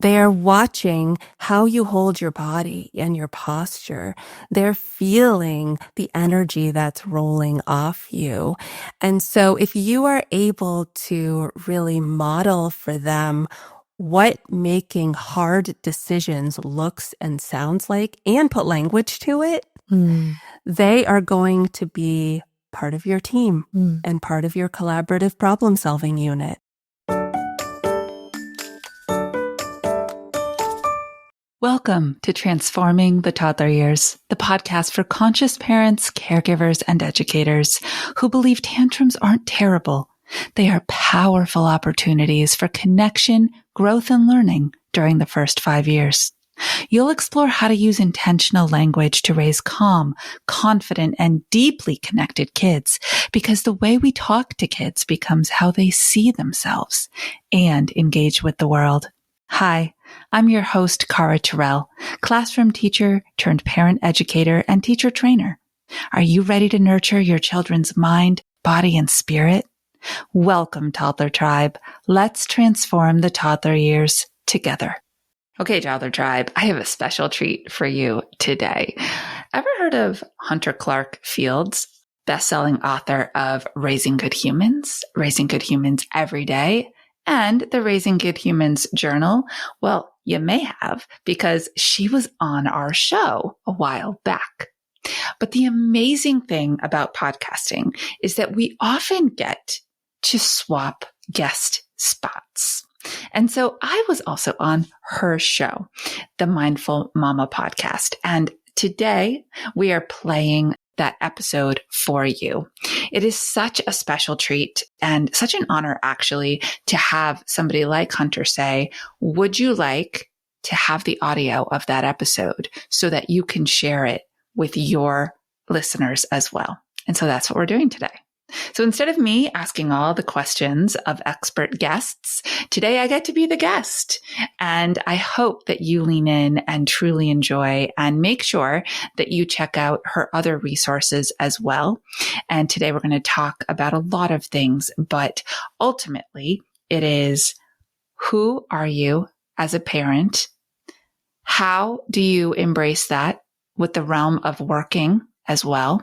They're watching how you hold your body and your posture. They're feeling the energy that's rolling off you. And so if you are able to really model for them what making hard decisions looks and sounds like and put language to it, they are going to be part of your team and part of your collaborative problem-solving unit. Welcome to Transforming the Toddler Years, the podcast for conscious parents, caregivers, and educators who believe tantrums aren't terrible. They are powerful opportunities for connection, growth, and learning during the first 5 years. You'll explore how to use intentional language to raise calm, confident, and deeply connected kids, because the way we talk to kids becomes how they see themselves and engage with the world. Hi, I'm your host, Cara Tyrrell, classroom teacher turned parent educator and teacher trainer. Are you ready to nurture your children's mind, body, and spirit? Welcome, Toddler Tribe. Let's transform the toddler years together. Okay, Toddler Tribe, I have a special treat for you today. Ever heard of Hunter Clarke-Fields, best-selling author of Raising Good Humans Every Day, and the Raising Good Humans Journal? Well, you may have, because she was on our show a while back. But the amazing thing about podcasting is that we often get to swap guest spots. And so I was also on her show, the Mindful Mama podcast. And today we are playing that episode for you. It is such a special treat and such an honor, actually, to have somebody like Hunter say, would you like to have the audio of that episode so that you can share it with your listeners as well? And so that's what we're doing today. So instead of me asking all the questions of expert guests, today I get to be the guest. And I hope that you lean in and truly enjoy, and make sure that you check out her other resources as well. And today we're going to talk about a lot of things, but ultimately it is, who are you as a parent? How do you embrace that with the realm of working as well?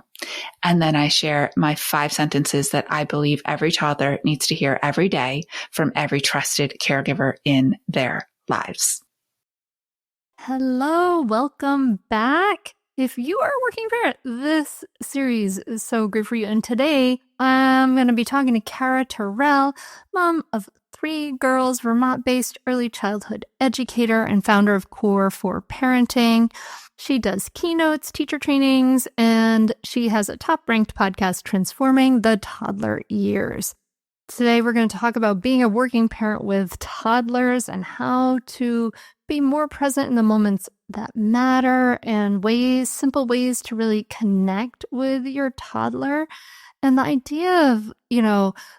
And then I share my 5 sentences that I believe every toddler needs to hear every day from every trusted caregiver in their lives. Hello, welcome back. If you are a working parent, this series is so great for you. And today I'm going to be talking to Cara Tyrrell, mom of 3 girls, Vermont-based early childhood educator and founder of Core for Parenting. She does keynotes, teacher trainings, and she has a top-ranked podcast, Transforming the Toddler Years. Today, we're going to talk about being a working parent with toddlers and how to be more present in the moments that matter, and simple ways to really connect with your toddler. And the idea of,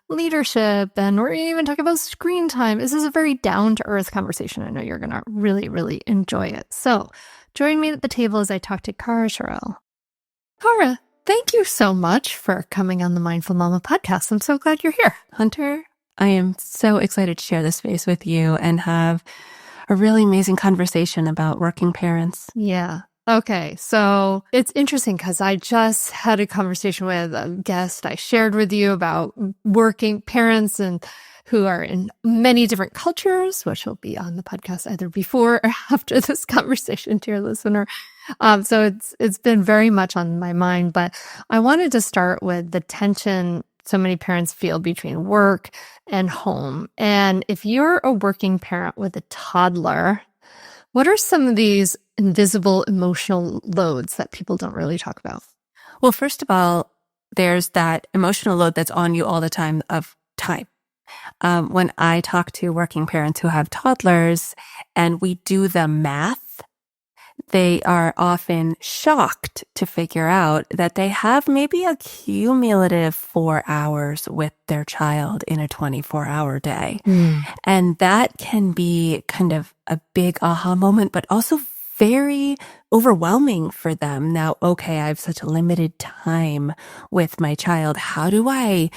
leadership, and we're even talking about screen time. This is a very down-to-earth conversation. I know you're going to really, really enjoy it. So join me at the table as I talk to Cara Tyrrell. Cara, thank you so much for coming on the Mindful Mama podcast. I'm so glad you're here. Hunter, I am so excited to share this space with you and have a really amazing conversation about working parents. Yeah. Okay, so it's interesting because I just had a conversation with a guest I shared with you about working parents and who are in many different cultures, which will be on the podcast either before or after this conversation to your listener. So it's been very much on my mind, but I wanted to start with the tension so many parents feel between work and home. And if you're a working parent with a toddler, what are some of these invisible emotional loads that people don't really talk about? Well, first of all, there's that emotional load that's on you all the time of time. When I talk to working parents who have toddlers and we do the math, they are often shocked to figure out that they have maybe a cumulative 4 hours with their child in a 24-hour day. And that can be kind of a big aha moment, but also very overwhelming for them. Now, okay, I have such a limited time with my child. How do I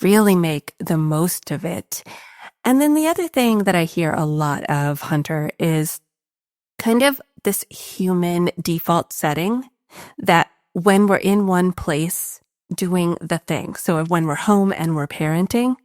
really make the most of it? And then the other thing that I hear a lot of, Hunter, is kind of this human default setting that when we're in one place doing the thing, so when we're home and we're parenting,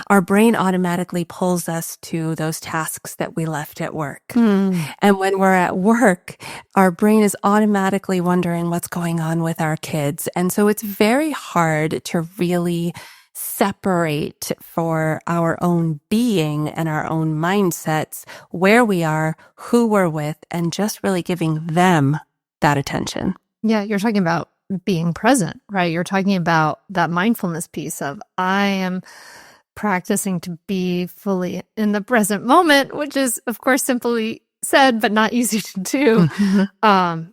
our brain automatically pulls us to those tasks that we left at work. And when we're at work, our brain is automatically wondering what's going on with our kids. And so it's very hard to really separate for our own being and our own mindsets where we are, who we're with, and just really giving them that attention. Yeah, you're talking about being present, right? You're talking about that mindfulness piece of I am practicing to be fully in the present moment, which is, of course, simply said, but not easy to do.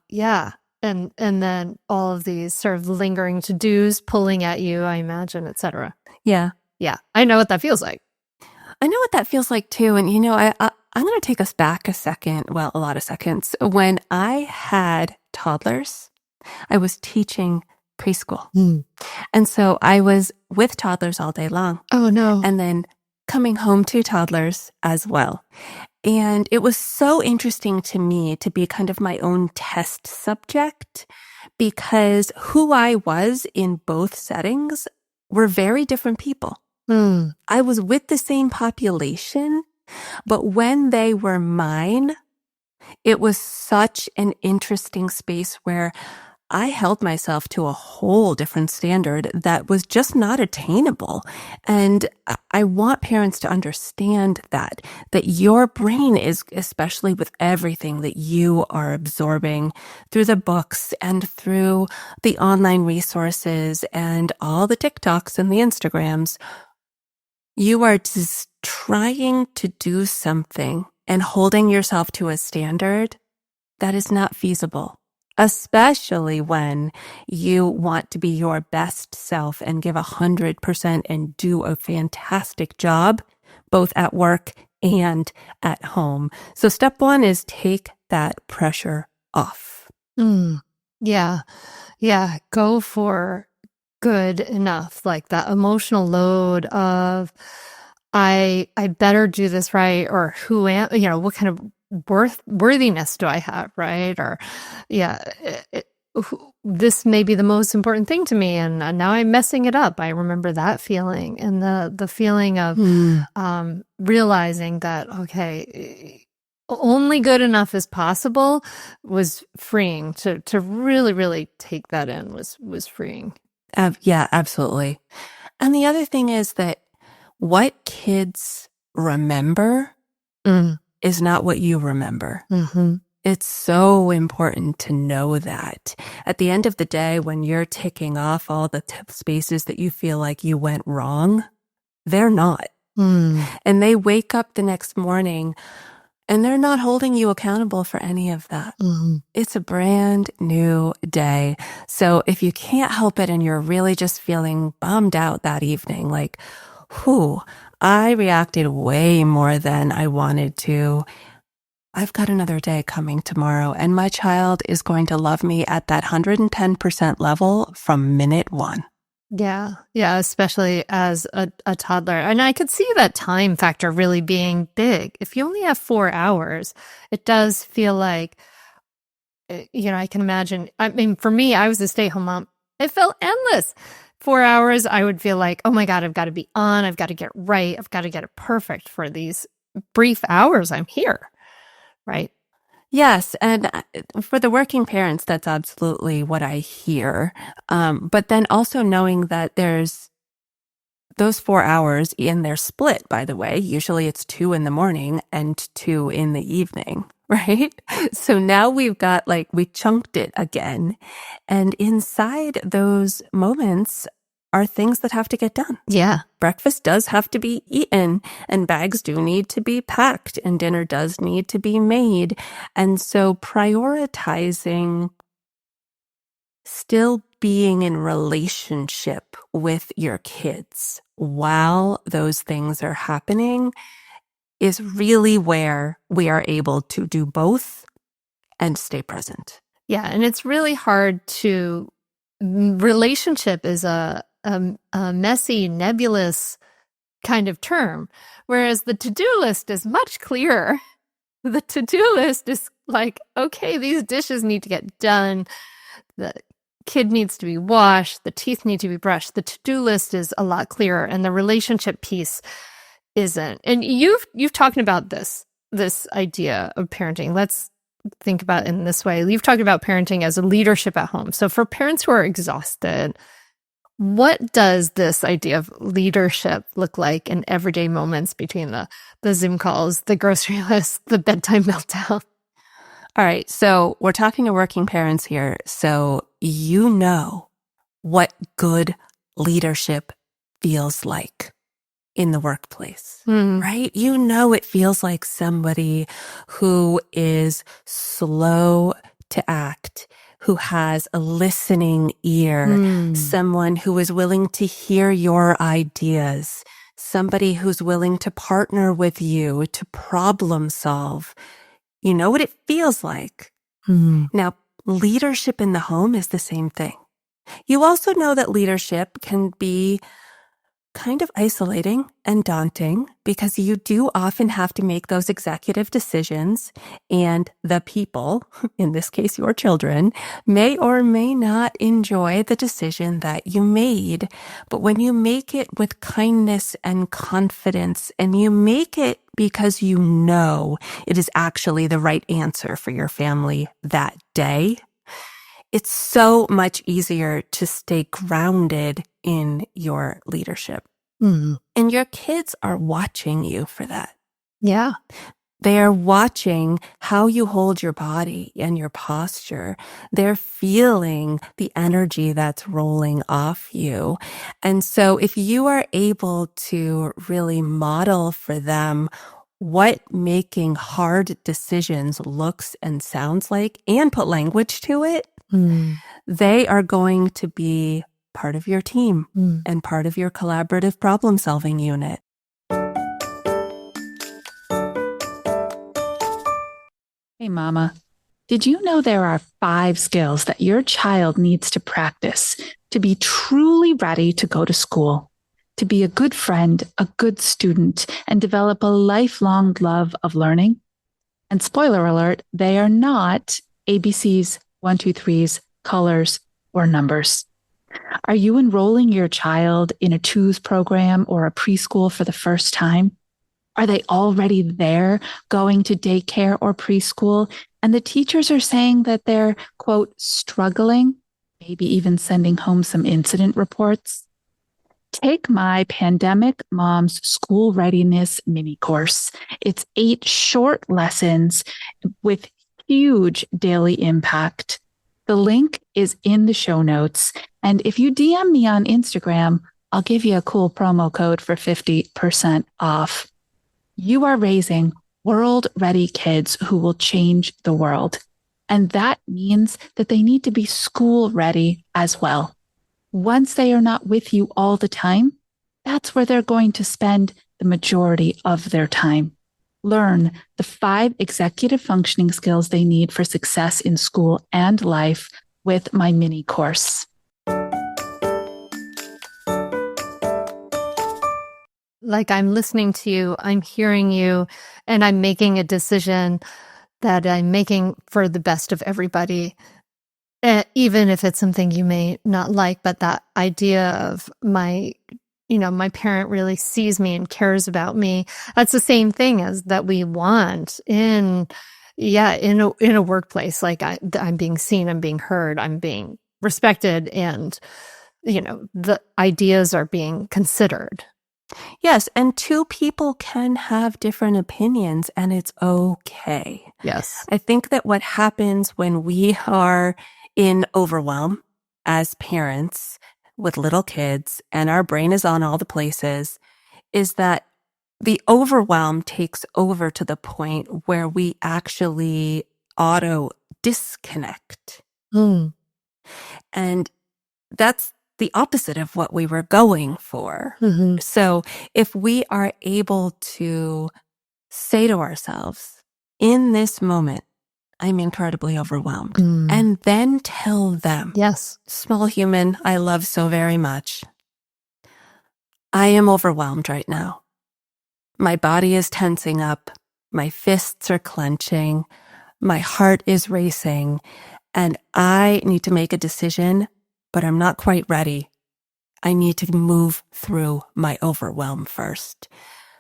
Yeah. And then all of these sort of lingering to-dos pulling at you, I imagine, et cetera. Yeah. Yeah. I know what that feels like. I know what that feels like too. And, I'm going to take us back a second, well, a lot of seconds. When I had toddlers, I was teaching preschool. And so I was with toddlers all day long. Oh, no. And then coming home to toddlers as well. And it was so interesting to me to be kind of my own test subject because who I was in both settings were very different people. I was with the same population, but when they were mine, it was such an interesting space where I held myself to a whole different standard that was just not attainable. And I want parents to understand that your brain is, especially with everything that you are absorbing through the books and through the online resources and all the TikToks and the Instagrams, you are just trying to do something and holding yourself to a standard that is not feasible. Especially when you want to be your best self and give 100% and do a fantastic job, both at work and at home. So step one is take that pressure off. Yeah. Yeah. Go for good enough, like that emotional load of, I better do this right, or who am, what kind of worthiness do I have, right? Or, this may be the most important thing to me, and now I'm messing it up. I remember that feeling, and the feeling of realizing that, okay, only good enough as possible was freeing. To really, really take that in was freeing. Yeah, absolutely. And the other thing is that what kids remember is not what you remember. It's so important to know that. At the end of the day, when you're ticking off all the spaces that you feel like you went wrong, they're not. And they wake up the next morning and they're not holding you accountable for any of that. It's a brand new day. So if you can't help it and you're really just feeling bummed out that evening, like, I reacted way more than I wanted to. I've got another day coming tomorrow, and my child is going to love me at that 110% level from minute one. Yeah, especially as a toddler. And I could see that time factor really being big. If you only have 4 hours, it does feel like, I can imagine. I mean, for me, I was a stay-at-home mom. It felt endless. 4 hours, I would feel like, oh my God, I've got to be on. I've got to get right. I've got to get it perfect for these brief hours I'm here, right? Yes. And for the working parents, that's absolutely what I hear. But then also knowing that there's those 4 hours, and they're split, by the way. Usually it's 2 in the morning and 2 in the evening, right? So now we've got we chunked it again. And inside those moments are things that have to get done. Yeah. Breakfast does have to be eaten, and bags do need to be packed, and dinner does need to be made. And so prioritizing still being in relationship with your kids while those things are happening is really where we are able to do both and stay present. Yeah. And it's really hard relationship is a messy, nebulous kind of term, whereas the to-do list is much clearer. The to-do list is like, okay, these dishes need to get done. The kid needs to be washed. The teeth need to be brushed. The to-do list is a lot clearer, and the relationship piece isn't. And you've talked about this idea of parenting. Let's think about it in this way. You've talked about parenting as a leadership at home. So for parents who are exhausted, what does this idea of leadership look like in everyday moments between the Zoom calls, the grocery list, the bedtime meltdown? All right. So we're talking to working parents here. So you know what good leadership feels like in the workplace, right? You know, it feels like somebody who is slow to act, who has a listening ear, someone who is willing to hear your ideas, somebody who's willing to partner with you to problem solve. You know what it feels like. Now, leadership in the home is the same thing. You also know that leadership can be kind of isolating and daunting because you do often have to make those executive decisions, and the people, in this case your children, may or may not enjoy the decision that you made. But when you make it with kindness and confidence, and you make it because you know it is actually the right answer for your family that day, it's so much easier to stay grounded in your leadership. And your kids are watching you for that. Yeah. They are watching how you hold your body and your posture. They're feeling the energy that's rolling off you. And so if you are able to really model for them what making hard decisions looks and sounds like and put language to it, they are going to be part of your team and part of your collaborative problem-solving unit. Hey, Mama, did you know there are 5 skills that your child needs to practice to be truly ready to go to school, to be a good friend, a good student, and develop a lifelong love of learning? And spoiler alert, they are not ABCs, 1, 2, 3s, colors, or numbers. Are you enrolling your child in a twos program or a preschool for the first time? Are they already there going to daycare or preschool? And the teachers are saying that they're, quote, struggling, maybe even sending home some incident reports? Take my Pandemic Moms School Readiness mini course. It's 8 short lessons with huge daily impact. The link is in the show notes. And if you DM me on Instagram, I'll give you a cool promo code for 50% off. You are raising world-ready kids who will change the world. And that means that they need to be school-ready as well. Once they are not with you all the time, that's where they're going to spend the majority of their time. Learn the 5 executive functioning skills they need for success in school and life with my mini course. Like, I'm listening to you, I'm hearing you, and I'm making a decision that I'm making for the best of everybody. Even if it's something you may not like, but that idea of my parent really sees me and cares about me. That's the same thing as that we want in a workplace. Like I'm being seen, I'm being heard, I'm being respected, and the ideas are being considered. Yes, and 2 people can have different opinions, and it's okay. Yes. I think that what happens when we are in overwhelm as parents with little kids and our brain is on all the places is that the overwhelm takes over to the point where we actually auto disconnect. And that's the opposite of what we were going for. So if we are able to say to ourselves, in this moment, I'm incredibly overwhelmed, and then tell them, yes, small human I love so very much, I am overwhelmed right now. My body is tensing up. My fists are clenching. My heart is racing. And I need to make a decision, but I'm not quite ready. I need to move through my overwhelm first.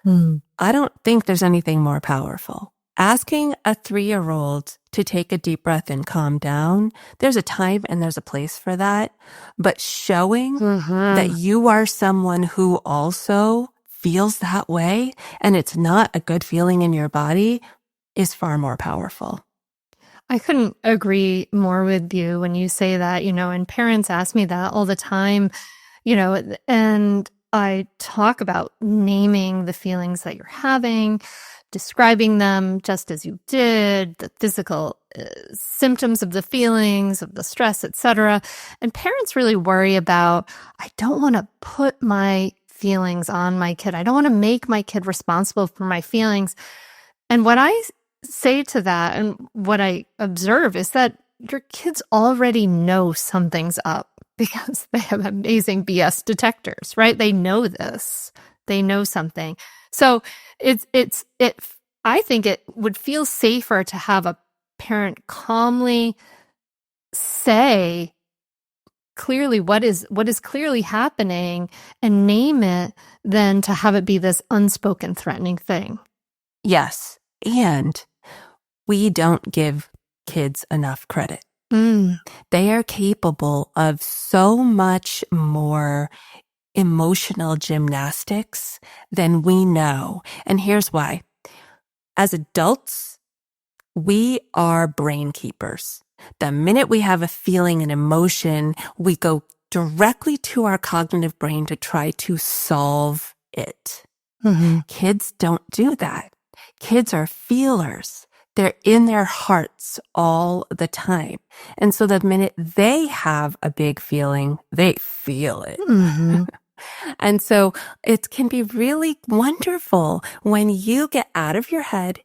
I don't think there's anything more powerful. Asking a 3-year-old to take a deep breath and calm down, there's a time and there's a place for that. But showing that you are someone who also feels that way and it's not a good feeling in your body is far more powerful. I couldn't agree more with you when you say that, and parents ask me that all the time, and I talk about naming the feelings that you're having, describing them just as you did, the physical symptoms of the feelings, of the stress, etc. And parents really worry about, I don't want to put my feelings on my kid. I don't want to make my kid responsible for my feelings. And what I say to that and what I observe is that your kids already know something's up because they have amazing BS detectors, right? They know this. They know something. So I think it would feel safer to have a parent calmly say clearly what is clearly happening and name it than to have it be this unspoken threatening thing. Yes. And we don't give kids enough credit. They are capable of so much more emotional gymnastics than we know. And here's why. As adults, we are brain keepers. The minute we have a feeling, an emotion, we go directly to our cognitive brain to try to solve it. Kids don't do that. Kids are feelers. They're in their hearts all the time. And so the minute they have a big feeling, they feel it. And so it can be really wonderful when you get out of your head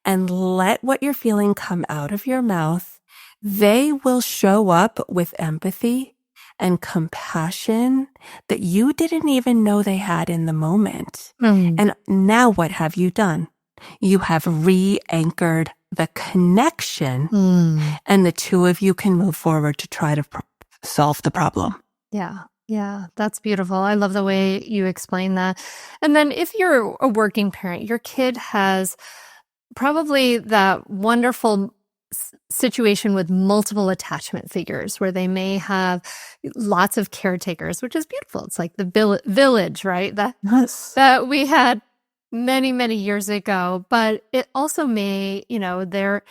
and let what you're feeling come out of your mouth. They will show up with empathy and compassion that you didn't even know they had in the moment. And now what have you done? You have re-anchored the connection and the two of you can move forward to try to solve the problem. Yeah, that's beautiful. I love the way you explain that. And then if you're a working parent, your kid has probably that wonderful situation with multiple attachment figures where they may have lots of caretakers, which is beautiful. It's like the village, right? That we had many, many years ago. But it also may, they're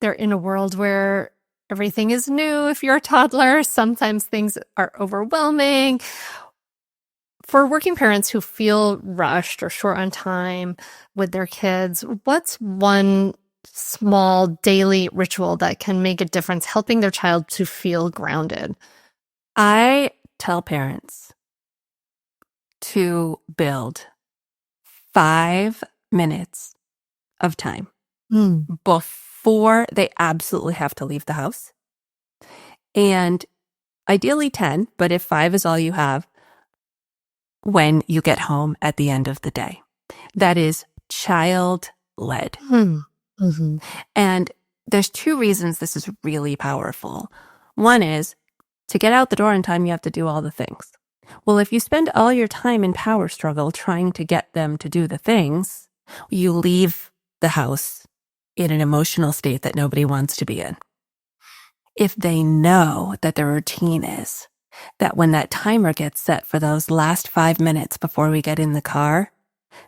in a world where everything is new. If you're a toddler, sometimes things are overwhelming. For working parents who feel rushed or short on time with their kids, what's one small daily ritual that can make a difference, helping their child to feel grounded? I tell parents to build 5 minutes of time before they absolutely have to leave the house. And ideally 10, but if 5 is all you have, when you get home at the end of the day. That is child-led. And there's 2 reasons this is really powerful. One is to get out the door in time, you have to do all the things. Well, if you spend all your time in power struggle trying to get them to do the things, you leave the house in an emotional state that nobody wants to be in. If they know that their routine is that when that timer gets set for those last 5 minutes before we get in the car,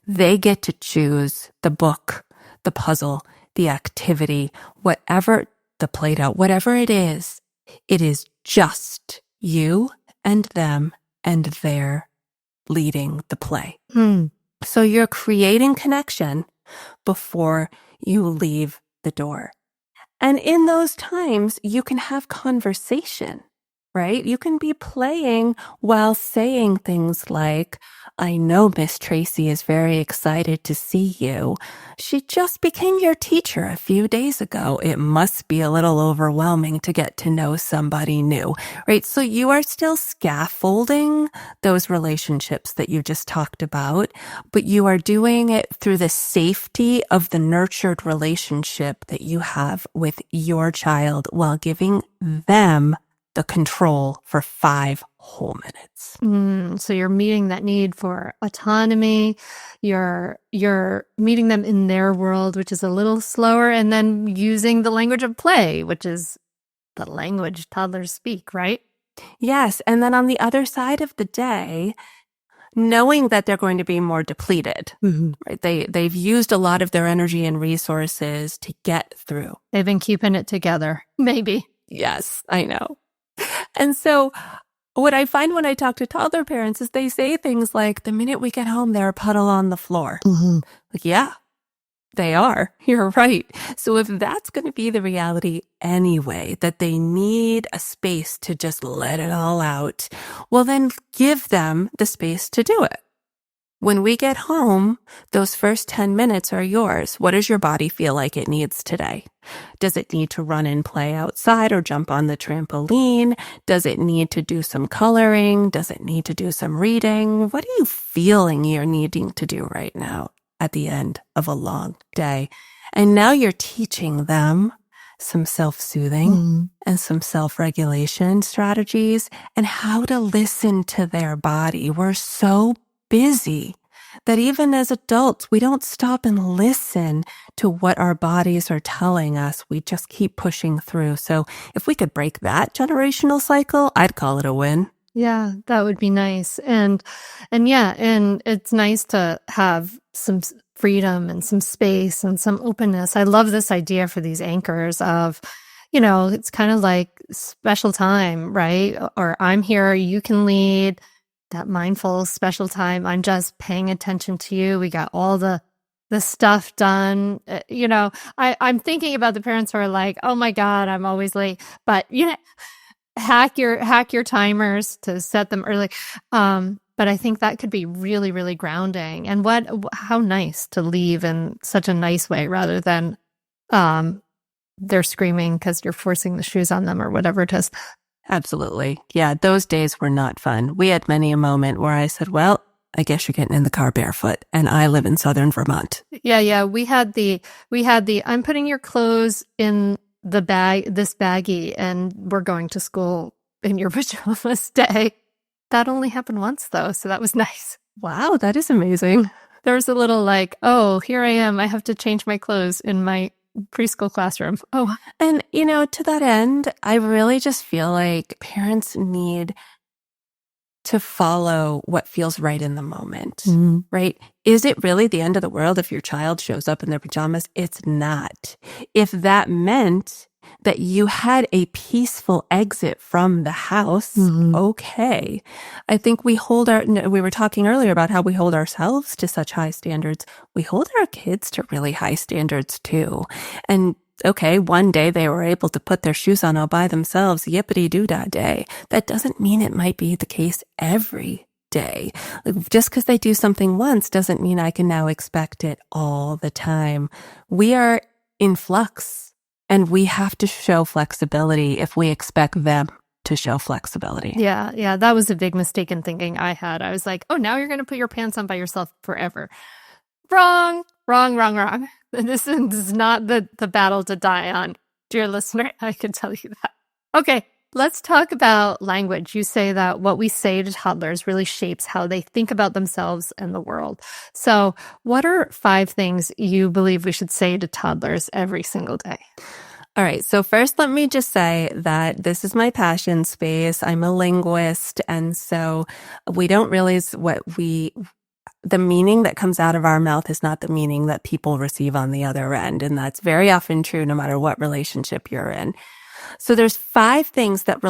they get to choose the book, the puzzle, the activity, whatever, the play-doh, whatever it is just you and them and they're leading the play. So you're creating connection before you leave the door. And in those times, you can have conversation. right? You can be playing while saying things like, I know Miss Tracy is very excited to see you. She just became your teacher a few days ago. It must be a little overwhelming to get to know somebody new, right? So you are still scaffolding those relationships that you just talked about, but you are doing it through the safety of the nurtured relationship that you have with your child while giving them the control for 5 whole minutes. So you're meeting that need for autonomy. You're meeting them in their world, which is a little slower, and then using the language of play, which is the language toddlers speak, right? Yes. And then on the other side of the day, knowing that they're going to be more depleted, right? They've used a lot of their energy and resources to get through. They've been keeping it together, maybe. Yes, I know. And so what I find when I talk to toddler parents is they say things like, the minute we get home, they're a puddle on the floor. Like, yeah, they are. You're right. So if that's going to be the reality anyway, that they need a space to just let it all out, well, then give them the space to do it. When we get home, those first 10 minutes are yours. What does your body feel like it needs today? Does it need to run and play outside or jump on the trampoline? Does it need to do some coloring? Does it need to do some reading? What are you feeling you're needing to do right now at the end of a long day? And now you're teaching them some self-soothing and some self-regulation strategies and how to listen to their body. We're so busy that even as adults, we don't stop and listen to what our bodies are telling us. We just keep pushing through. So if we could break that generational cycle, I'd call it a win. Yeah, that would be nice. And it's nice to have some freedom and some space and some openness. I love this idea for these anchors of, it's kind of like special time, right? Or I'm here, you can lead. That mindful special time. I'm just paying attention to you. We got all the stuff done. I'm thinking about the parents who are like, oh my God, I'm always late. But hack your timers to set them early. But I think that could be really, really grounding. And how nice to leave in such a nice way rather than they're screaming because you're forcing the shoes on them or whatever it is. Absolutely. Yeah, those days were not fun. We had many a moment where I said, well, I guess you're getting in the car barefoot. And I live in southern Vermont. Yeah. We had the I'm putting your clothes in the bag, this baggie, and we're going to school in your pajamas day. That only happened once though. So that was nice. Wow, that is amazing. There was a little like, oh, here I am. I have to change my clothes in my preschool classroom. Oh, and to that end, I really just feel like parents need to follow what feels right in the moment, right? Is it really the end of the world if your child shows up in their pajamas? It's not. If that meant that you had a peaceful exit from the house, okay. I think we were talking earlier about how we hold ourselves to such high standards. We hold our kids to really high standards too. And okay, one day they were able to put their shoes on all by themselves, yippity-doo-dah day. That doesn't mean it might be the case every day. Just because they do something once doesn't mean I can now expect it all the time. We are in flux. And we have to show flexibility if we expect them to show flexibility. Yeah. That was a big mistake in thinking I had. I was like, oh, now you're going to put your pants on by yourself forever. Wrong. This is not the battle to die on, dear listener. I can tell you that. Okay, let's talk about language. You say that what we say to toddlers really shapes how they think about themselves and the world. So what are 5 things you believe we should say to toddlers every single day? All right. So first, let me just say that this is my passion space. I'm a linguist. And so we don't realize the meaning that comes out of our mouth is not the meaning that people receive on the other end. And that's very often true no matter what relationship you're in. So there's 5 things that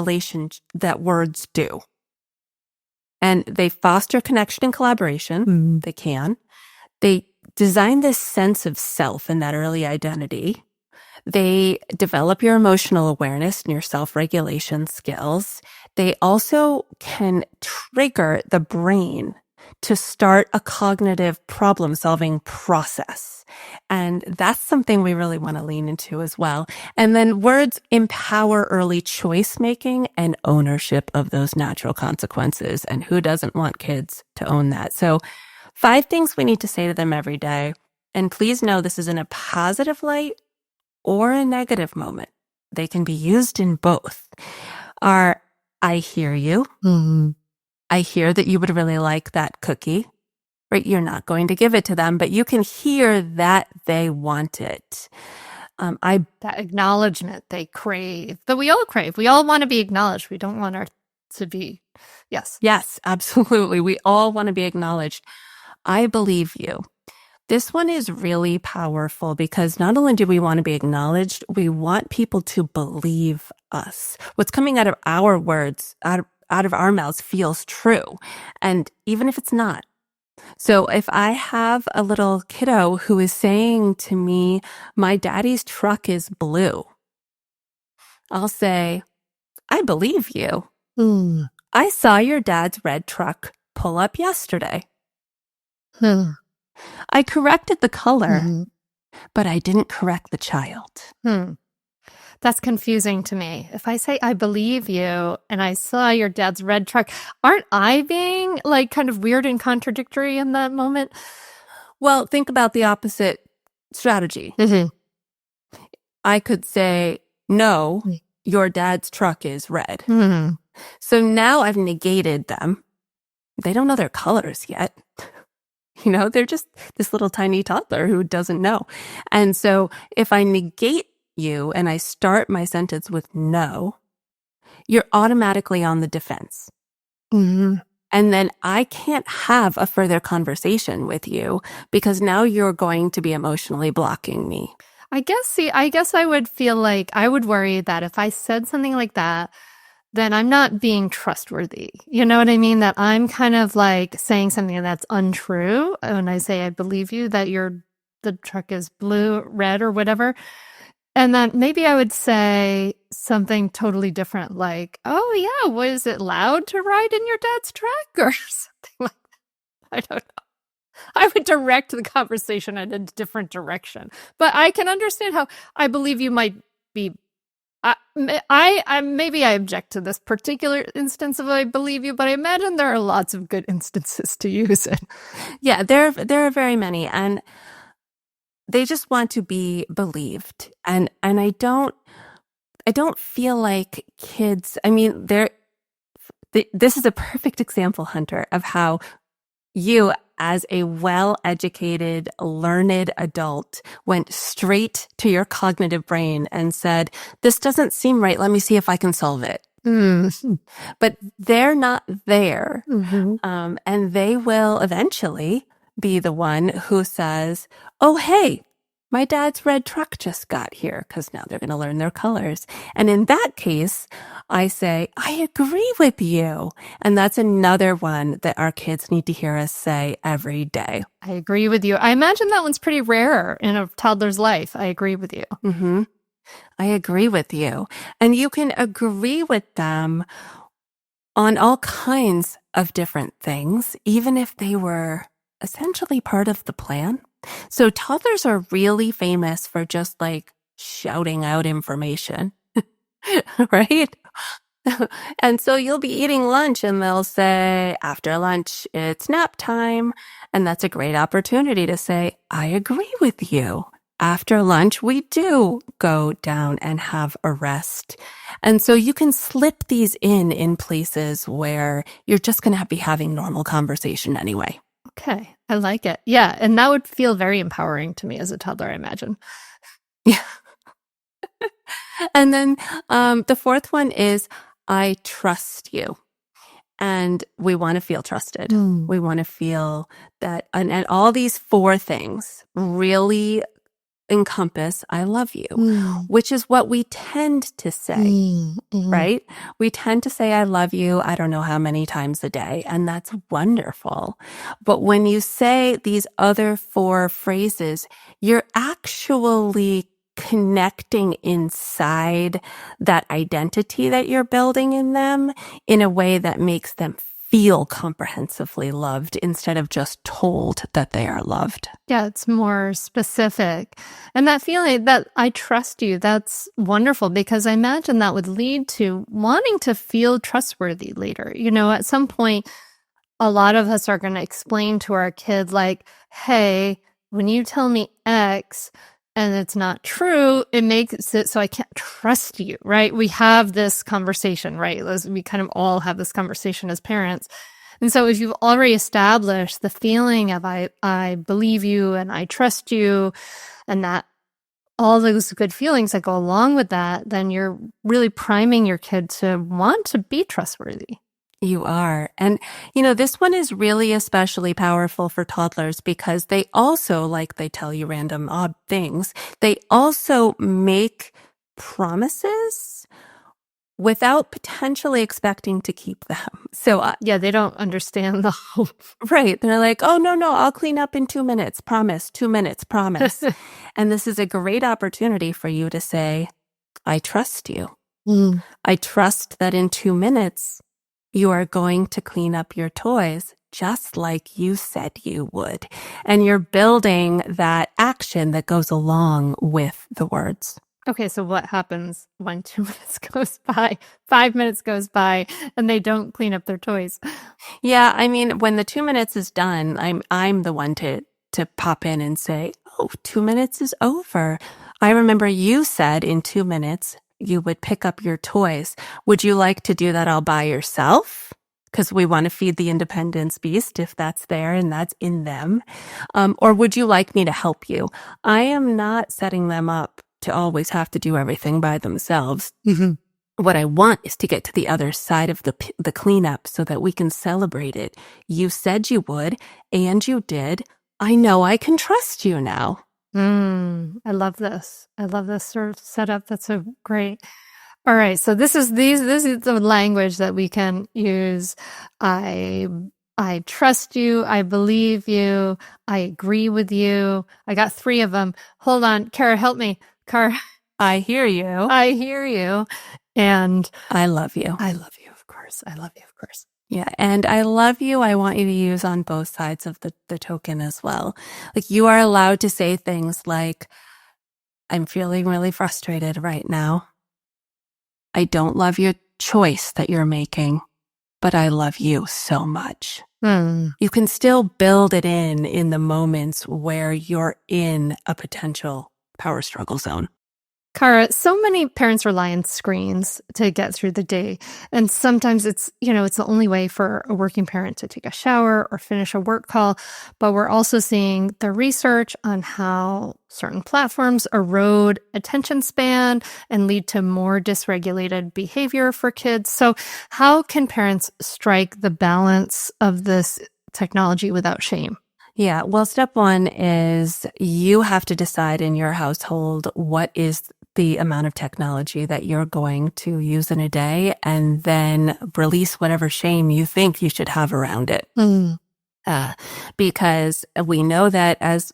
words do. And they foster connection and collaboration. They can. They design this sense of self and that early identity. They develop your emotional awareness and your self-regulation skills. They also can trigger the brain to start a cognitive problem-solving process. And that's something we really want to lean into as well. And then words empower early choice making and ownership of those natural consequences. And who doesn't want kids to own that? So 5 things we need to say to them every day. And please know this is in a positive light or a negative moment. They can be used in both. Are, I hear you. Mm-hmm. I hear that you would really like that cookie, right? You're not going to give it to them, but you can hear that they want it. That acknowledgement they crave, that we all crave. We all want to be acknowledged. We don't want to be, yes. Yes, absolutely. We all want to be acknowledged. I believe you. This one is really powerful because not only do we want to be acknowledged, we want people to believe us. What's coming out of our words, out of our mouths feels true. And even if it's not. So if I have a little kiddo who is saying to me, my daddy's truck is blue, I'll say, I believe you. Mm. I saw your dad's red truck pull up yesterday. I corrected the color, but I didn't correct the child. That's confusing to me. If I say, I believe you, and I saw your dad's red truck, aren't I being like kind of weird and contradictory in that moment? Well, think about the opposite strategy. I could say, no, your dad's truck is red. So now I've negated them. They don't know their colors yet. You know, they're just this little tiny toddler who doesn't know. And so if I negate you and I start my sentence with no, you're automatically on the defense. And then I can't have a further conversation with you because now you're going to be emotionally blocking me. I guess I would feel like I would worry that if I said something like that, then I'm not being trustworthy. You know what I mean? That I'm kind of like saying something that's untrue. When I say, I believe you, that the truck is blue, red, or whatever. And then maybe I would say something totally different, like, oh yeah, was it loud to ride in your dad's truck? Or something like that. I don't know. I would direct the conversation in a different direction. But I can understand how I believe you might be. Maybe I object to this particular instance of I believe you, but I imagine there are lots of good instances to use it. Yeah, there are very many, and they just want to be believed. And I don't feel like kids. I mean, this is a perfect example, Hunter, of how you, as a well-educated, learned adult, went straight to your cognitive brain and said, this doesn't seem right. Let me see if I can solve it. But they're not there. And they will eventually be the one who says, oh, hey, my dad's red truck just got here, because now they're going to learn their colors. And in that case, I say, I agree with you. And that's another one that our kids need to hear us say every day. I agree with you. I imagine that one's pretty rare in a toddler's life. I agree with you. I agree with you. And you can agree with them on all kinds of different things, even if they were essentially part of the plan. So toddlers are really famous for just like shouting out information, right? And so you'll be eating lunch and they'll say, after lunch, it's nap time. And that's a great opportunity to say, I agree with you. After lunch, we do go down and have a rest. And so you can slip these in places where you're just going to be having normal conversation anyway. Okay, I like it. Yeah, and that would feel very empowering to me as a toddler, I imagine. Yeah. And then the fourth one is, I trust you. And we want to feel trusted. We want to feel that, and all these 4 things really encompass, I love you, which is what we tend to say, right? We tend to say, I love you, I don't know how many times a day, and that's wonderful. But when you say these other 4 phrases, you're actually connecting inside that identity that you're building in them in a way that makes them feel comprehensively loved instead of just told that they are loved. Yeah, it's more specific. And that feeling that I trust you, that's wonderful, because I imagine that would lead to wanting to feel trustworthy later. At some point, a lot of us are going to explain to our kid, like, hey, when you tell me X and it's not true, it makes it so I can't trust you, right? We have this conversation, right? We kind of all have this conversation as parents. And so if you've already established the feeling of I believe you and I trust you, and that all those good feelings that go along with that, then you're really priming your kid to want to be trustworthy. You are. And, this one is really especially powerful for toddlers because they also, like they tell you random odd things, they also make promises without potentially expecting to keep them. So, yeah, they don't understand the hope. Right. They're like, oh, no, I'll clean up in 2 minutes. Promise. 2 minutes. Promise. And this is a great opportunity for you to say, I trust you. I trust that in 2 minutes, you are going to clean up your toys just like you said you would. And you're building that action that goes along with the words. Okay, so what happens when 2 minutes goes by, 5 minutes goes by, and they don't clean up their toys? Yeah, I mean, when the 2 minutes is done, I'm the one to pop in and say, oh, 2 minutes is over. I remember you said in 2 minutes, you would pick up your toys. Would you like to do that all by yourself? Because we want to feed the independence beast if that's there and that's in them. Or would you like me to help you? I am not setting them up to always have to do everything by themselves. What I want is to get to the other side of the cleanup so that we can celebrate it. You said you would, and you did. I know I can trust you now. I love this. I love this sort of setup. That's so great. All right. So this is the language that we can use. I trust you. I believe you. I agree with you. I got 3 of them. Hold on. Cara, help me. Cara. I hear you. I hear you. And I love you. I love you, of course. I love you, of course. Yeah. And I love you. I want you to use on both sides of the token as well. Like you are allowed to say things like, I'm feeling really frustrated right now. I don't love your choice that you're making, but I love you so much. You can still build it in the moments where you're in a potential power struggle zone. Cara, so many parents rely on screens to get through the day. And sometimes it's the only way for a working parent to take a shower or finish a work call. But we're also seeing the research on how certain platforms erode attention span and lead to more dysregulated behavior for kids. So how can parents strike the balance of this technology without shame? Yeah. Well, step 1 is you have to decide in your household what is the amount of technology that you're going to use in a day, and then release whatever shame you think you should have around it. Because we know that as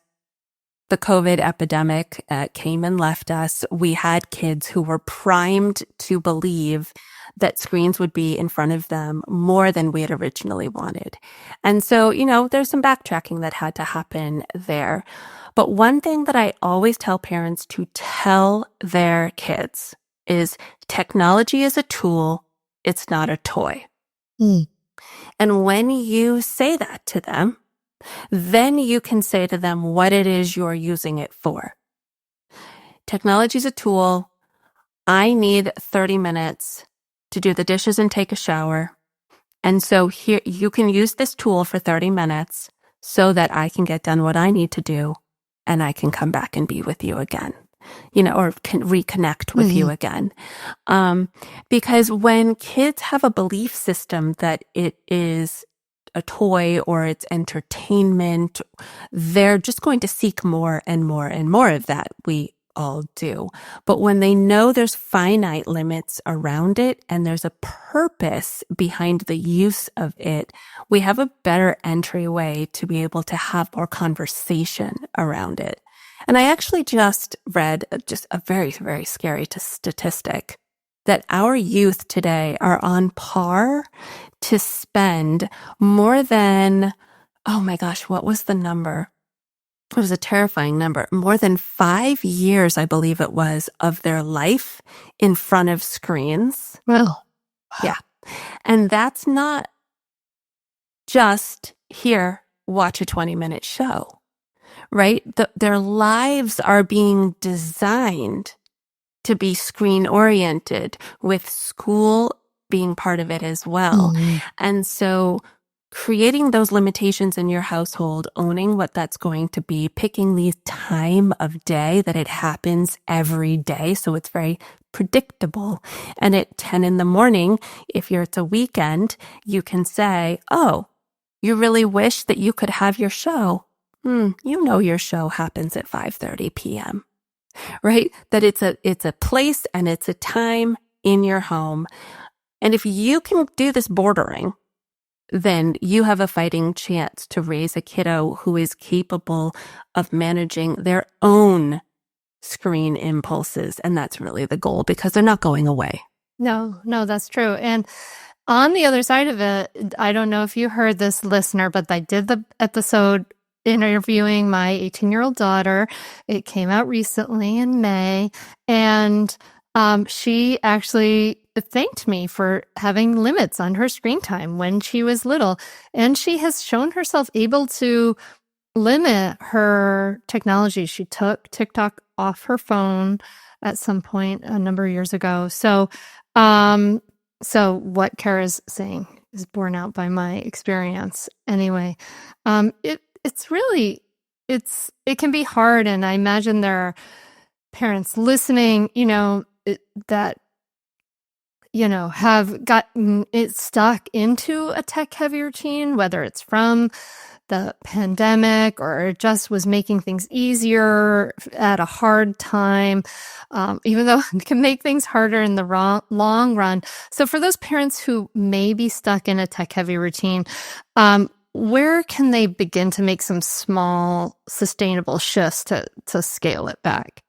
the COVID epidemic came and left us, we had kids who were primed to believe that screens would be in front of them more than we had originally wanted. And so, there's some backtracking that had to happen there. But one thing that I always tell parents to tell their kids is technology is a tool. It's not a toy. And when you say that to them, then you can say to them what it is you're using it for. Technology is a tool. I need 30 minutes to do the dishes and take a shower. And so here you can use this tool for 30 minutes so that I can get done what I need to do and I can come back and be with you again, or can reconnect with you again. Because when kids have a belief system that it is a toy or it's entertainment, they're just going to seek more and more and more of that. We all do. But when they know there's finite limits around it and there's a purpose behind the use of it, we have a better entryway to be able to have more conversation around it. And I actually just read just a very, very scary statistic that our youth today are on par to spend more than, oh my gosh, what was the number? It was a terrifying number. More than 5 years, I believe it was, of their life in front of screens. Well, Yeah. And that's not just here, watch a 20-minute show, right? Their lives are being designed to be screen oriented, with school being part of it as well. And so creating those limitations in your household, owning what that's going to be, picking the time of day that it happens every day, so it's very predictable. And at 10 in the morning, if it's a weekend, you can say, oh, you really wish that you could have your show. You know your show happens at 5:30 p.m., right? That it's a place and it's a time in your home. And if you can do this bordering, then you have a fighting chance to raise a kiddo who is capable of managing their own screen impulses. And that's really the goal, because they're not going away. no, that's true. And on the other side of it, I don't know if you heard this, listener, but I did the episode interviewing my 18-year-old daughter. It came out recently in May, and she actually thanked me for having limits on her screen time when she was little. And she has shown herself able to limit her technology. She took TikTok off her phone at some point a number of years ago. So what Cara's saying is borne out by my experience. Anyway, it's really, it can be hard. And I imagine there are parents listening, that, have gotten it stuck into a tech heavy routine, whether it's from the pandemic or it just was making things easier at a hard time, even though it can make things harder in the long run. So for those parents who may be stuck in a tech heavy routine, where can they begin to make some small sustainable shifts to scale it back?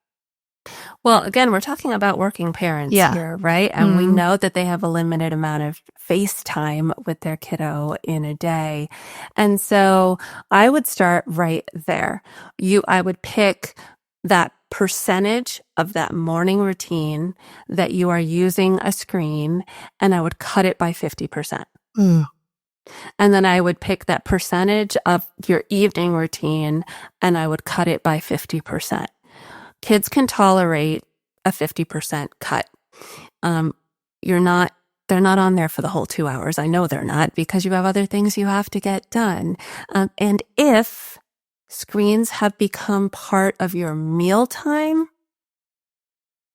Well, again, we're talking about working parents here, right? And we know that they have a limited amount of face time with their kiddo in a day. And so I would start right there. I would pick that percentage of that morning routine that you are using a screen, and I would cut it by 50%. And then I would pick that percentage of your evening routine, and I would cut it by 50%. Kids can tolerate a 50% cut. They're not on there for the whole 2 hours. I know they're not, because you have other things you have to get done. And if screens have become part of your mealtime,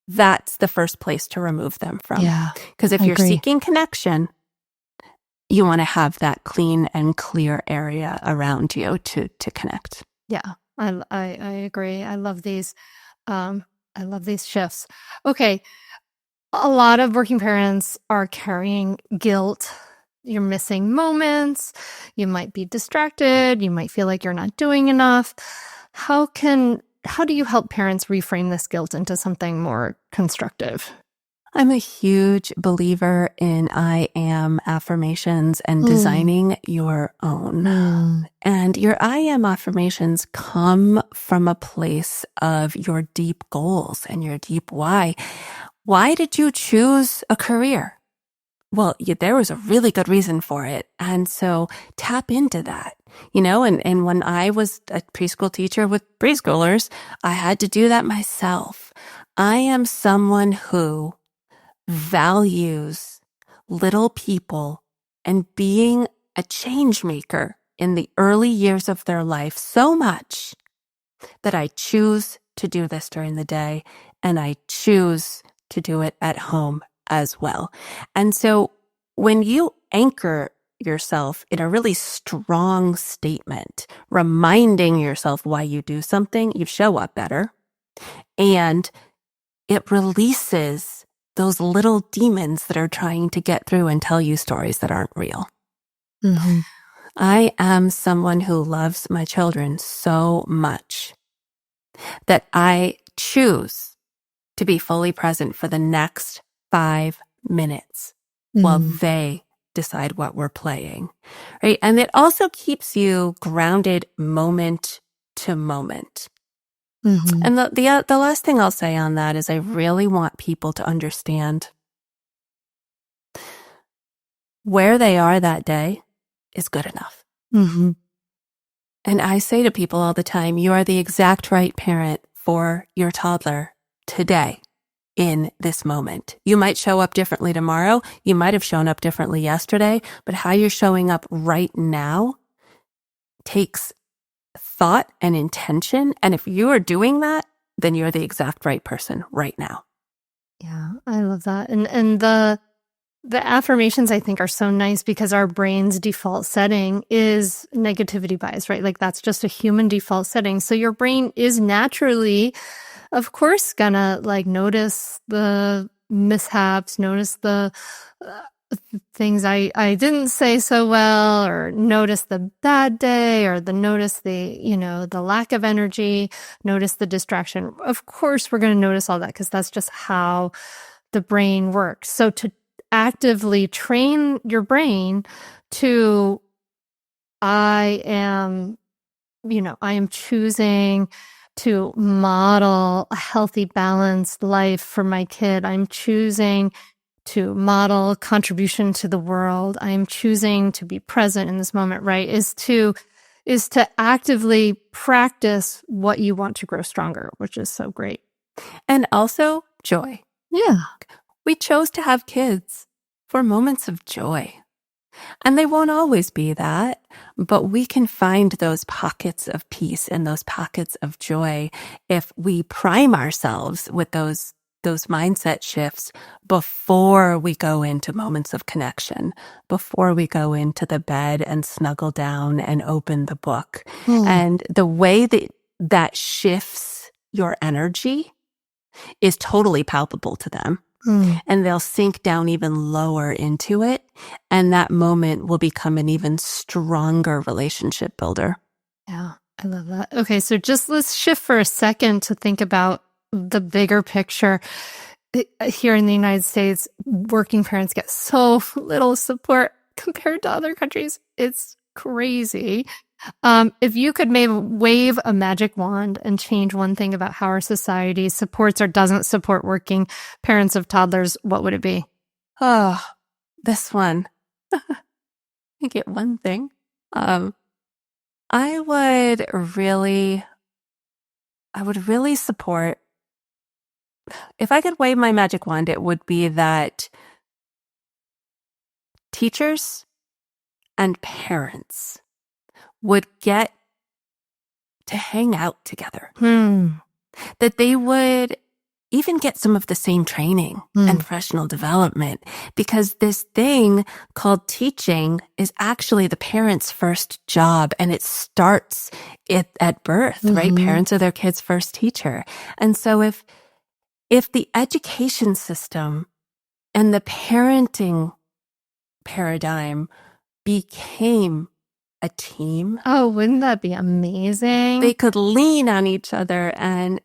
that's the first place to remove them from. Yeah. Because if you're seeking connection, you want to have that clean and clear area around you to connect. Yeah, I agree. I love these. I love these shifts. Okay. A lot of working parents are carrying guilt. You're missing moments. You might be distracted. You might feel like you're not doing enough. How do you help parents reframe this guilt into something more constructive? I'm a huge believer in I am affirmations and designing your own. And your I am affirmations come from a place of your deep goals and your deep why. Why did you choose a career? Well, there was a really good reason for it. And so tap into that, and when I was a preschool teacher with preschoolers, I had to do that myself. I am someone who values little people and being a change maker in the early years of their life so much that I choose to do this during the day, and I choose to do it at home as well. And so when you anchor yourself in a really strong statement, reminding yourself why you do something, you show up better, and it releases those little demons that are trying to get through and tell you stories that aren't real. I am someone who loves my children so much that I choose to be fully present for the next 5 minutes while they decide what we're playing, right? And it also keeps you grounded moment to moment. And the last thing I'll say on that is I really want people to understand where they are that day is good enough. And I say to people all the time, you are the exact right parent for your toddler today in this moment. You might show up differently tomorrow. You might have shown up differently yesterday, but how you're showing up right now takes thought and intention. And if you are doing that, then you're the exact right person right now. Yeah, I love that. And the affirmations, I think, are so nice because our brain's default setting is negativity bias, right? Like that's just a human default setting. So your brain is naturally, of course, gonna like notice the mishaps, notice the things I didn't say so well, or notice the bad day, or notice the lack of energy, notice the distraction. Of course, we're going to notice all that because that's just how the brain works. So to actively train your brain to, I am choosing to model a healthy, balanced life for my kid. I'm choosing to model contribution to the world. I'm choosing to be present in this moment, right? Is to actively practice what you want to grow stronger, which is so great. And also joy. Yeah. We chose to have kids for moments of joy. And they won't always be that, but we can find those pockets of peace and those pockets of joy if we prime ourselves with those mindset shifts before we go into moments of connection, before we go into the bed and snuggle down and open the book. And the way that shifts your energy is totally palpable to them. And they'll sink down even lower into it. And that moment will become an even stronger relationship builder. Yeah, I love that. Okay, so just let's shift for a second to think about the bigger picture. Here in the United States, working parents get so little support compared to other countries. It's crazy. If you could maybe wave a magic wand and change one thing about how our society supports or doesn't support working parents of toddlers, what would it be? Oh, this one. I get one thing. I would really support, if I could wave my magic wand, it would be that teachers and parents would get to hang out together. That they would even get some of the same training and professional development, because this thing called teaching is actually the parents' first job, and it starts at birth, right? Parents are their kids' first teacher. And so if the education system and the parenting paradigm became a team. Oh, wouldn't that be amazing? They could lean on each other and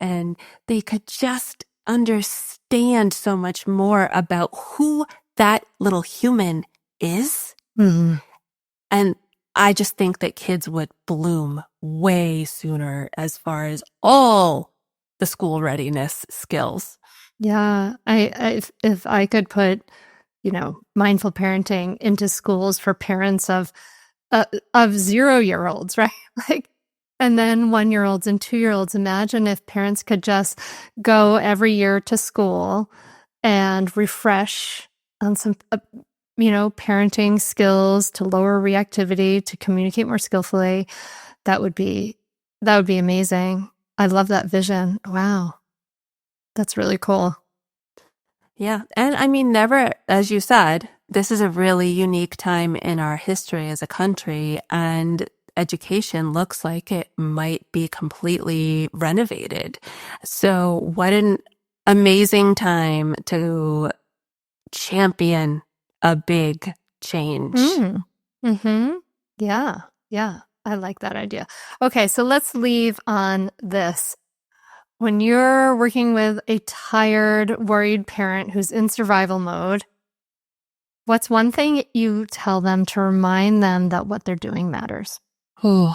they could just understand so much more about who that little human is. And I just think that kids would bloom way sooner as far as all the school readiness skills. Yeah, if I could put, mindful parenting into schools for parents of 0-year-olds, right? Like, and then 1-year-olds and 2-year-olds. Imagine if parents could just go every year to school and refresh on some, parenting skills to lower reactivity, to communicate more skillfully. That would be amazing. I love that vision. Wow. That's really cool. Yeah. And I mean, never, as you said, this is a really unique time in our history as a country, and education looks like it might be completely renovated. So what an amazing time to champion a big change. Yeah. I like that idea. Okay, so let's leave on this. when you're working with a tired, worried parent who's in survival mode, what's one thing you tell them to remind them that what they're doing matters? When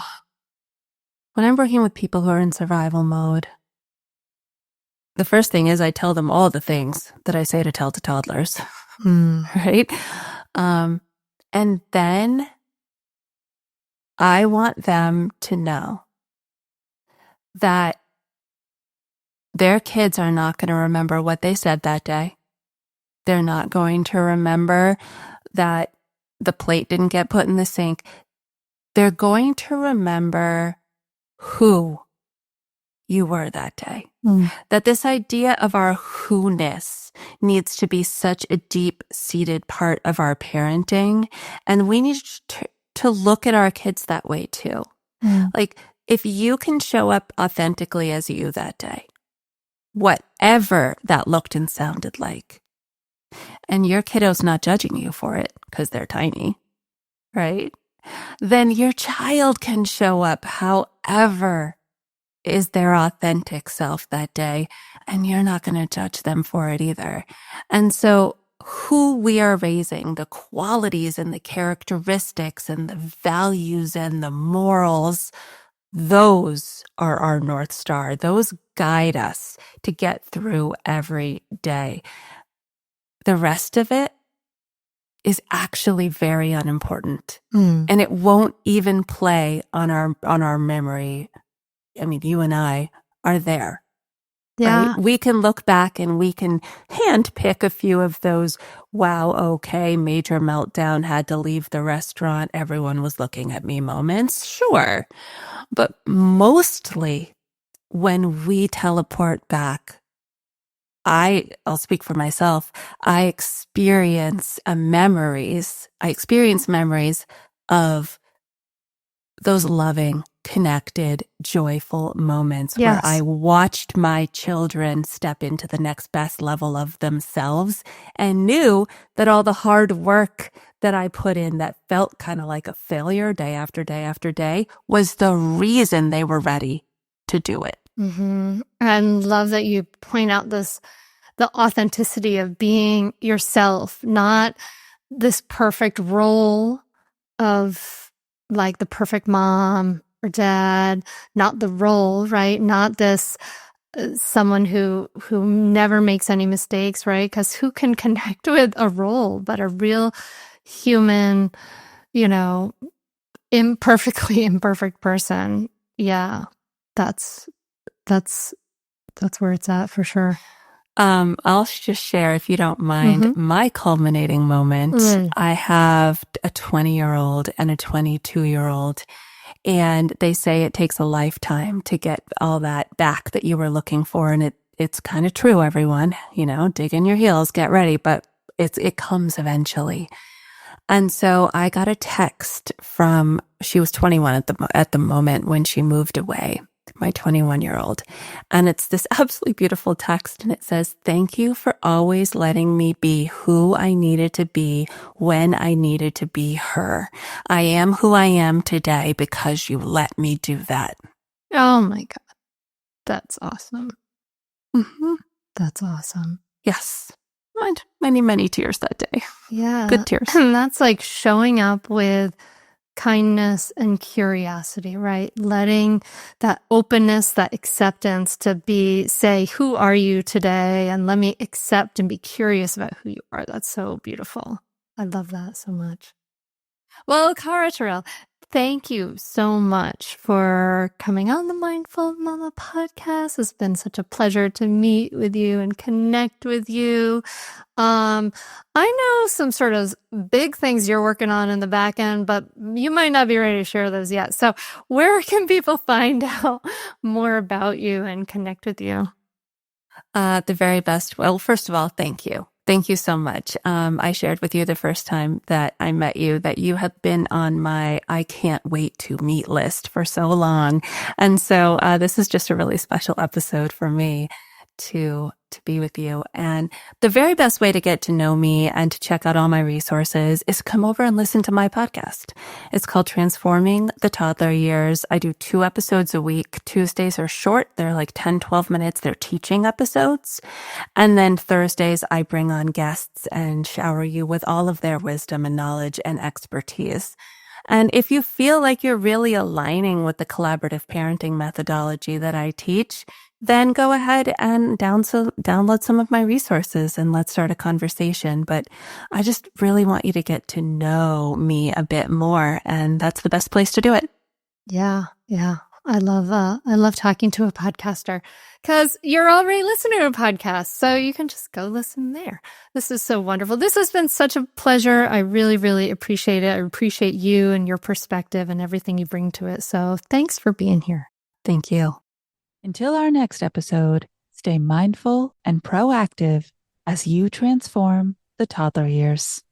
I'm working with people who are in survival mode, the first thing is I tell them all the things that I say to tell to toddlers, right? And then I want them to know that their kids are not going to remember what they said that day. They're not going to remember that the plate didn't get put in the sink. They're going to remember who you were that day. That this idea of our who-ness needs to be such a deep-seated part of our parenting. And we need to look at our kids that way too. Like, if you can show up authentically as you that day, whatever that looked and sounded like, and your kiddo's not judging you for it because they're tiny, right? Then your child can show up however is their authentic self that day, and you're not going to judge them for it either. And so who we are raising, the qualities and the characteristics and the values and the morals, those are our North Star. Those guide us to get through every day. The rest of it is actually very unimportant. And it won't even play on our memory. I mean, you and I are there. Yeah. Right? We can look back and we can handpick a few of those, wow, okay, major meltdown, had to leave the restaurant, everyone was looking at me moments. Sure. But mostly when we teleport back, I'll speak for myself. I experience memories of those loving, connected, joyful moments where I watched my children step into the next best level of themselves and knew that all the hard work that I put in that felt kind of like a failure day after day after day was the reason they were ready to do it. And love that you point out the authenticity of being yourself, not this perfect role of like the perfect mom or dad, not the role, right? Not this someone who never makes any mistakes, right? Because who can connect with a role but a real human, imperfectly imperfect person? Yeah, that's where it's at for sure. I'll just share, if you don't mind, my culminating moment. I have a 20-year-old and a 22-year-old, and they say it takes a lifetime to get all that back that you were looking for. And it's kind of true, everyone, dig in your heels, get ready, but it comes eventually. And so I got a text she was 21 at the moment when she moved away, my 21-year-old. And it's this absolutely beautiful text. And it says, "Thank you for always letting me be who I needed to be when I needed to be her. I am who I am today because you let me do that." Oh my God. That's awesome. That's awesome. Yes. Many, many tears that day. Yeah. Good tears. And that's like showing up with kindness and curiosity, right? Letting that openness, that acceptance to say, who are you today? And let me accept and be curious about who you are. That's so beautiful. I love that so much. Well, Cara Tyrrell, thank you so much for coming on the Mindful Mama podcast. It's been such a pleasure to meet with you and connect with you. I know some sort of big things you're working on in the back end, but you might not be ready to share those yet. So where can people find out more about you and connect with you? The very best. Well, first of all, thank you. Thank you so much. I shared with you the first time that I met you that you have been on my I can't wait to meet list for so long. And so this is just a really special episode for me to to be with you. And the very best way to get to know me and to check out all my resources is come over and listen to my podcast. It's called Transforming the Toddler Years. I do 2 episodes a week. Tuesdays are short. They're like 10, 12 minutes. They're teaching episodes. And then Thursdays, I bring on guests and shower you with all of their wisdom and knowledge and expertise. And if you feel like you're really aligning with the collaborative parenting methodology that I teach, then go ahead and download some of my resources and let's start a conversation. But I just really want you to get to know me a bit more, and that's the best place to do it. Yeah. I love talking to a podcaster because you're already listening to a podcast. So you can just go listen there. This is so wonderful. This has been such a pleasure. I really, really appreciate it. I appreciate you and your perspective and everything you bring to it. So thanks for being here. Thank you. Until our next episode, stay mindful and proactive as you transform the toddler years.